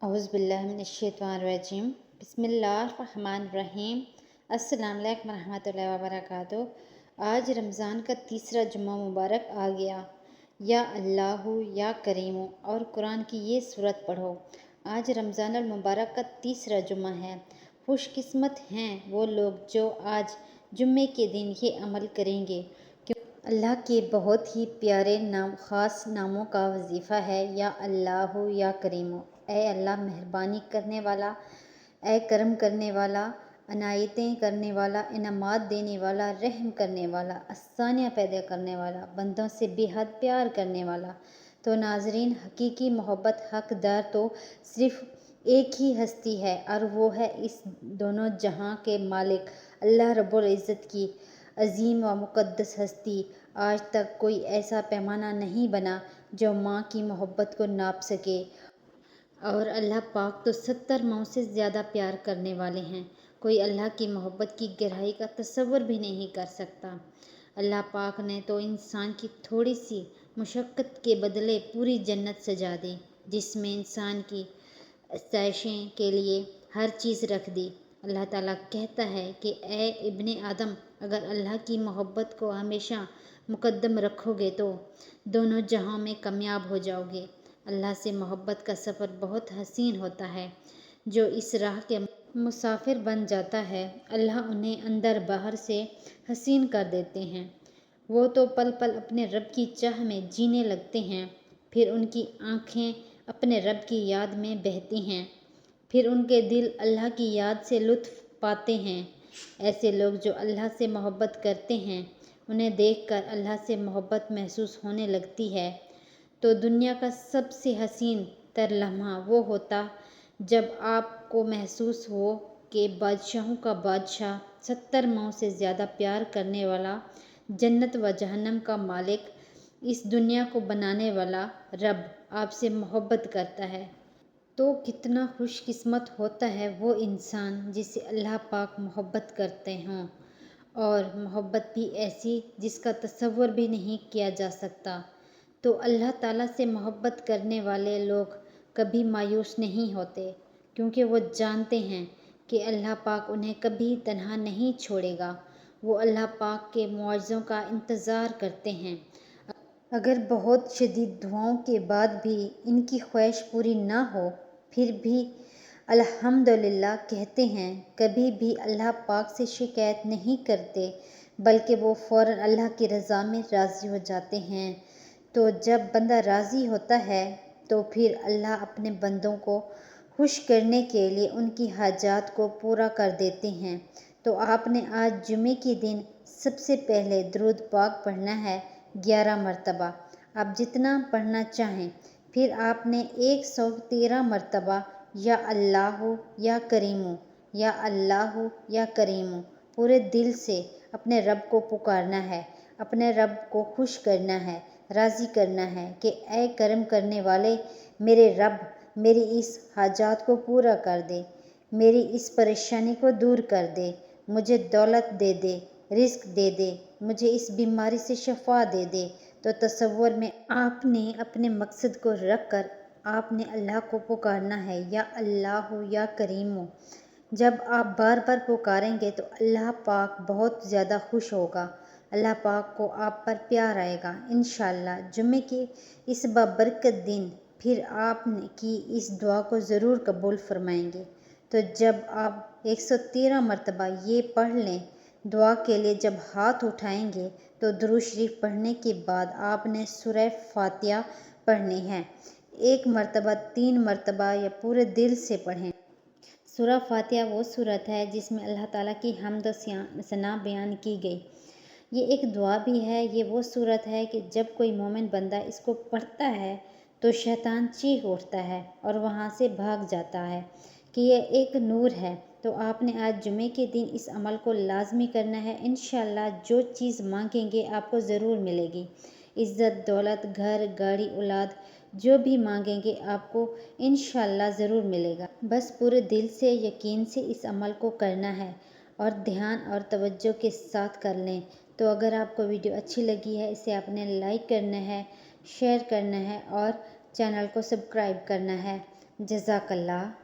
اعوذ باللہ من الشیطان الرجیم بسم اللہ الرحمن الرحیم۔ السلام علیکم ورحمۃ اللہ وبرکاتہ۔ آج رمضان کا تیسرا جمعہ مبارک آ گیا۔ یا اللہ یا کریم اور قرآن کی یہ سورت پڑھو۔ آج رمضان المبارک کا تیسرا جمعہ ہے۔ خوش قسمت ہیں وہ لوگ جو آج جمعے کے دن یہ عمل کریں گے، اللہ کے بہت ہی پیارے خاص ناموں کا وظیفہ ہے۔ یا اللہ یا کریم، اے اللہ مہربانی کرنے والا، اے کرم کرنے والا، عنایتیں کرنے والا، انعامات دینے والا، رحم کرنے والا، آسانیاں پیدا کرنے والا، بندوں سے بے حد پیار کرنے والا۔ تو ناظرین، حقیقی محبت حقدار تو صرف ایک ہی ہستی ہے، اور وہ ہے اس دونوں جہاں کے مالک اللہ رب العزت کی عظیم و مقدس ہستی۔ آج تک کوئی ایسا پیمانہ نہیں بنا جو ماں کی محبت کو ناپ سکے، اور اللہ پاک تو 70 ماؤں سے زیادہ پیار کرنے والے ہیں۔ کوئی اللہ کی محبت کی گہرائی کا تصور بھی نہیں کر سکتا۔ اللہ پاک نے تو انسان کی تھوڑی سی مشقت کے بدلے پوری جنت سجا دی، جس میں انسان کی آسائشیں کے لیے ہر چیز رکھ دی۔ اللہ تعالیٰ کہتا ہے کہ اے ابن آدم، اگر اللہ کی محبت کو ہمیشہ مقدم رکھو گے تو دونوں جہاں میں کامیاب ہو جاؤ گے۔ اللہ سے محبت کا سفر بہت حسین ہوتا ہے۔ جو اس راہ کے مسافر بن جاتا ہے، اللہ انہیں اندر باہر سے حسین کر دیتے ہیں۔ وہ تو پل پل اپنے رب کی چاہ میں جینے لگتے ہیں، پھر ان کی آنکھیں اپنے رب کی یاد میں بہتی ہیں، پھر ان کے دل اللہ کی یاد سے لطف پاتے ہیں۔ ایسے لوگ جو اللہ سے محبت کرتے ہیں، انہیں دیکھ کر اللہ سے محبت محسوس ہونے لگتی ہے۔ تو دنیا کا سب سے حسین تر لمحہ وہ ہوتا جب آپ کو محسوس ہو کہ بادشاہوں کا بادشاہ، 70 ماؤں سے زیادہ پیار کرنے والا، جنت و جہنم کا مالک، اس دنیا کو بنانے والا رب آپ سے محبت کرتا ہے۔ تو کتنا خوش قسمت ہوتا ہے وہ انسان جسے اللہ پاک محبت کرتے ہوں، اور محبت بھی ایسی جس کا تصور بھی نہیں کیا جا سکتا۔ تو اللہ تعالیٰ سے محبت کرنے والے لوگ کبھی مایوس نہیں ہوتے، کیونکہ وہ جانتے ہیں کہ اللہ پاک انہیں کبھی تنہا نہیں چھوڑے گا۔ وہ اللہ پاک کے معجزوں کا انتظار کرتے ہیں۔ اگر بہت شدید دعاؤں کے بعد بھی ان کی خواہش پوری نہ ہو، پھر بھی الحمدللہ کہتے ہیں، کبھی بھی اللہ پاک سے شکایت نہیں کرتے، بلکہ وہ فوراً اللہ کی رضا میں راضی ہو جاتے ہیں۔ تو جب بندہ راضی ہوتا ہے تو پھر اللہ اپنے بندوں کو خوش کرنے کے لیے ان کی حاجات کو پورا کر دیتے ہیں۔ تو آپ نے آج جمعے کے دن سب سے پہلے درود پاک پڑھنا ہے 11 مرتبہ۔ آپ جتنا پڑھنا چاہیں۔ پھر آپ نے 113 مرتبہ یا اللہ یا کریم، یا اللہ یا کریم پورے دل سے اپنے رب کو پکارنا ہے، اپنے رب کو خوش کرنا ہے، راضی کرنا ہے کہ اے کرم کرنے والے میرے رب، میری اس حاجات کو پورا کر دے، میری اس پریشانی کو دور کر دے، مجھے دولت دے دے، رزق دے دے، مجھے اس بیماری سے شفا دے دے۔ تو تصور میں آپ نے اپنے مقصد کو رکھ کر آپ نے اللہ کو پکارنا ہے، یا اللہ یا کریم۔ جب آپ بار بار پکاریں گے تو اللہ پاک بہت زیادہ خوش ہوگا، اللہ پاک کو آپ پر پیار آئے گا انشاءاللہ۔ جمعے کے اس بابرکت دن پھر آپ کی اس دعا کو ضرور قبول فرمائیں گے۔ تو جب آپ 113 مرتبہ یہ پڑھ لیں، دعا کے لیے جب ہاتھ اٹھائیں گے تو درود شریف پڑھنے کے بعد آپ نے سورہ فاتحہ پڑھنی ہے۔ 1 مرتبہ 3 مرتبہ یا پورے دل سے پڑھیں۔ سورہ فاتحہ وہ سورت ہے جس میں اللہ تعالیٰ کی حمد و ثنا بیان کی گئی۔ یہ ایک دعا بھی ہے۔ یہ وہ سورت ہے کہ جب کوئی مومن بندہ اس کو پڑھتا ہے تو شیطان چیخ اٹھتا ہے اور وہاں سے بھاگ جاتا ہے کہ یہ ایک نور ہے۔ تو آپ نے آج جمعے کے دن اس عمل کو لازمی کرنا ہے۔ انشاءاللہ جو چیز مانگیں گے آپ کو ضرور ملے گی۔ عزت، دولت، گھر، گاڑی، اولاد، جو بھی مانگیں گے آپ کو انشاءاللہ ضرور ملے گا۔ بس پورے دل سے، یقین سے اس عمل کو کرنا ہے، اور دھیان اور توجہ کے ساتھ کر لیں۔ تو اگر آپ کو ویڈیو اچھی لگی ہے، اسے آپ نے لائک کرنا ہے، شیئر کرنا ہے، اور چینل کو سبسکرائب کرنا ہے۔ جزاک اللہ.